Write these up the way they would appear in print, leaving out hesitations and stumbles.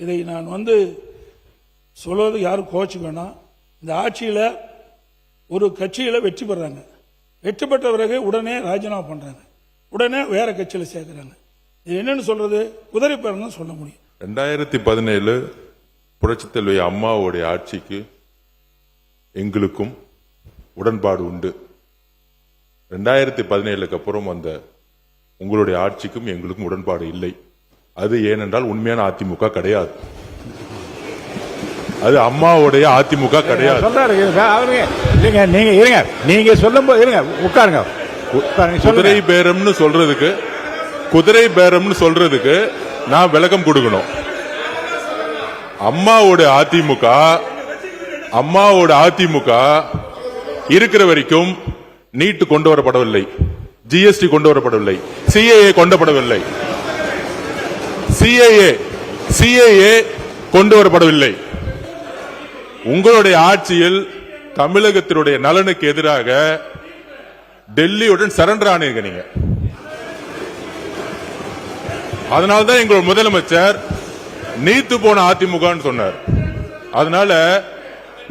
இதை நான் சொல்வது யாரும் கோச்சுக்கணும். இந்த ஆட்சியில் ஒரு கட்சியில் வெற்றி பெறாங்க, வெற்றி பெற்ற பிறகு உடனே ராஜினாமா பண்றாங்க, உடனே வேற கட்சியில் சேர்க்கிறாங்க. இது என்னன்னு சொல்றது? குதிரை பேரம் சொல்ல முடியும். 2017 புரட்சித் தலைவி அம்மாவுடைய ஆட்சிக்கு எங்களுக்கும் உடன்பாடு உண்டு. 2017க்கு அப்புறம் வந்த உங்களுடைய ஆட்சிக்கும் எங்களுக்கும் உடன்பாடு இல்லை. அது ஏனென்றால் உண்மையான அதிமுக கிடையாது, அது அம்மாவுடைய அதிமுக கிடையாது. நீங்க சொல்லும் போது இருங்க, உட்காருங்க. குதிரை பேரம்னு சொல்றதுக்கு நான் விளக்கம் கொடுக்கணும். அம்மாவோட அதிமுக இருக்கிற வரைக்கும் நீட் கொண்டு வரப்படவில்லை, ஜிஎஸ்டி கொண்டு வரப்படவில்லை, சிஏஏ கொண்டப்படவில்லை, சிஏஏ கொண்டு வரப்படவில்லை. உங்களுடைய ஆட்சியில் தமிழகத்தினுடைய நலனுக்கு எதிராக டெல்லியுடன் சரண்டர் ஆனீங்க நீங்க. அதனால்தான் எங்களோட முதலமைச்சர் நீத்து போன அதிமுக சொன்னார். அதனால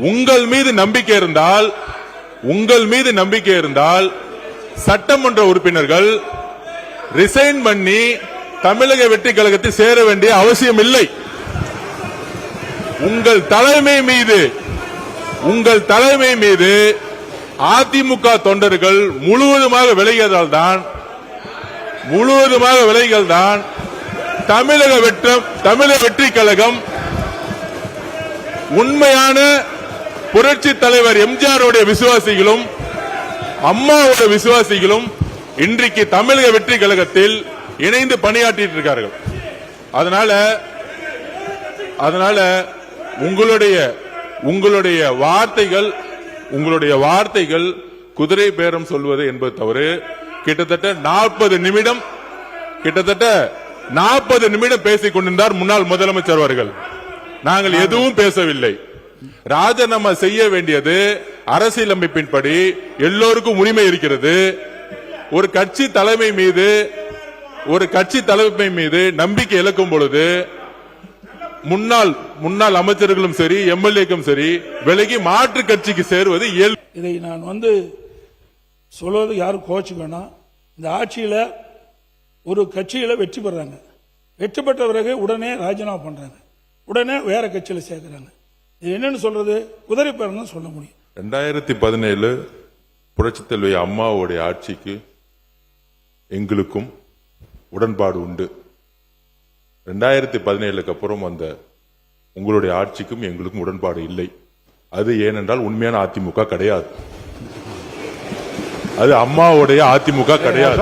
உங்கள் மீது நம்பிக்கை இருந்தால் சட்டமன்ற உறுப்பினர்கள் ரிசைன் பண்ணி தமிழக வெற்றி கழகத்தில் சேர வேண்டிய அவசியம் இல்லை. உங்கள் தலைமை மீது அதிமுக தொண்டர்கள் முழுவதுமாக விலகியதால் தான் தமிழக வெற்றி கழகம் உண்மையான புரட்சி தலைவர் எம்ஜிஆருடைய விசுவாசிகளும் அம்மாவுடைய விசுவாசிகளும் இன்றைக்கு தமிழக வெற்றி கழகத்தில் இணைந்து பணியாற்றிட்டு இருக்கார்கள். அதனால உங்களுடைய வார்த்தைகள் குதிரை பேரம் சொல்வது என்பது தவறு. கிட்டத்தட்ட 40 நிமிடம் பேசிக் கொண்டிருந்தார் முன்னாள் முதலமைச்சர் அவர்கள். நாங்கள் எதுவும் பேசவில்லை. ராஜினாமா செய்ய வேண்டியது அரசியலமைப்பின்படி எல்லோருக்கும் உரிமை இருக்கிறது. ஒரு கட்சி தலைமை மீது நம்பிக்கை இழக்கும் பொழுது முன்னாள் அமைச்சர்களும் சரி, எம்எல்ஏக்கும் சரி, விலகி மாற்று கட்சிக்கு சேருவது இயல்பு. இதை நான் சொல்வது யாரும் கோச்சுக்கணும். இந்த ஆட்சியில் ஒரு கட்சியில் வெற்றி பெறாங்க, வெற்றி பெற்ற பிறகு உடனே ராஜினாமா பண்றாங்க, உடனே வேற கட்சியில் சேர்க்கிறாங்க. இது என்னன்னு சொல்றது? குதிரை பேரம் சொல்ல முடியும். 2017 புரட்சித் தலைவி அம்மாவுடைய ஆட்சிக்கு எங்களுக்கும் உடன்பாடு உண்டு. 2017க்கு அப்புறம் வந்த உங்களுடைய ஆட்சிக்கும் எங்களுக்கும் உடன்பாடு இல்லை. அது ஏனென்றால் உண்மையான அதிமுக கிடையாது, அது அம்மாவுடைய அதிமுக கிடையாது.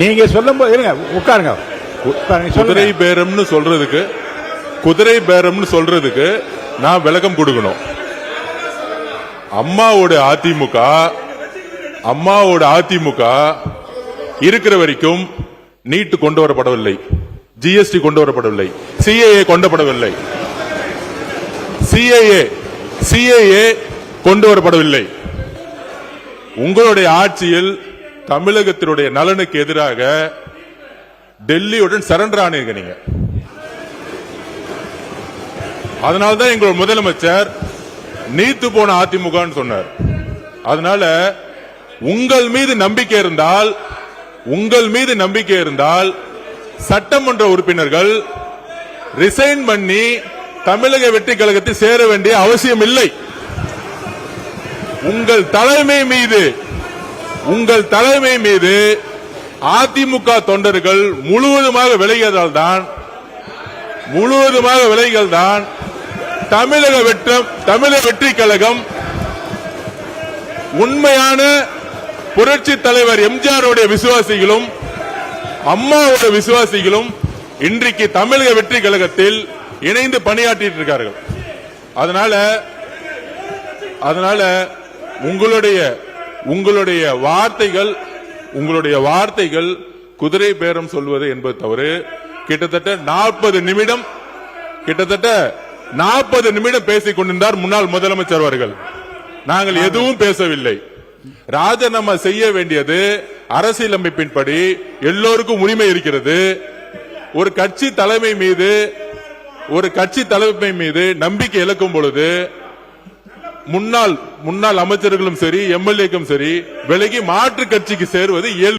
நீங்க சொல்லும் போது இருங்க, உட்காருங்க. குதிரை பேரம்னு சொல்றதுக்கு நான் விளக்கம் கொடுக்கணும். அம்மாவோட அதிமுக இருக்கிற வரைக்கும் நீட் கொண்டு வரப்படவில்லை, ஜிஎஸ்டி கொண்டு வரப்படவில்லை, சிஏஏ கொண்டப்படவில்லை, சிஏஏ கொண்டு வரப்படவில்லை. உங்களுடைய ஆட்சியில் தமிழகத்தினுடைய நலனுக்கு எதிராக டெல்லியுடன் சரண்டர் ஆனீங்க நீங்க. அதனால்தான் எங்களோட முதலமைச்சர் நீத்து போன அதிமுக சொன்னார். அதனால உங்கள் மீது நம்பிக்கை இருந்தால் சட்டமன்ற உறுப்பினர்கள் ரிசைன் பண்ணி தமிழக வெற்றி கழகத்தில் சேர வேண்டிய அவசியம் இல்லை. உங்கள் தலைமை மீது அதிமுக தொண்டர்கள் முழுவதுமாக விலகியதால் தான் தமிழக வெற்றி கழகம் உண்மையான புரட்சி தலைவர் எம்ஜிஆருடைய விசுவாசிகளும் அம்மாவுடைய விசுவாசிகளும் இன்றைக்கு தமிழக வெற்றி கழகத்தில் இணைந்து பணியாற்றிட்டு இருக்கார்கள். அதனால உங்களுடைய வார்த்தைகள் குதிரை பேரம் சொல்வது என்பது தவறு. கிட்டத்தட்ட 40 நிமிடம் பேசிக் கொண்டிருந்தார் முன்னாள் முதலமைச்சர் அவர்கள். நாங்கள் எதுவும் பேசவில்லை. ராஜினாமா செய்ய வேண்டியது அரசியலமைப்பின்படி எல்லோருக்கும் உரிமை இருக்கிறது. ஒரு கட்சி தலைமை மீது நம்பிக்கை இழக்கும் பொழுது முன்னாள் அமைச்சர்களும் சரி எம்எல்ஏக்கும் சரி விலகி மாற்று கட்சிக்கு சேருவது இயல்பு.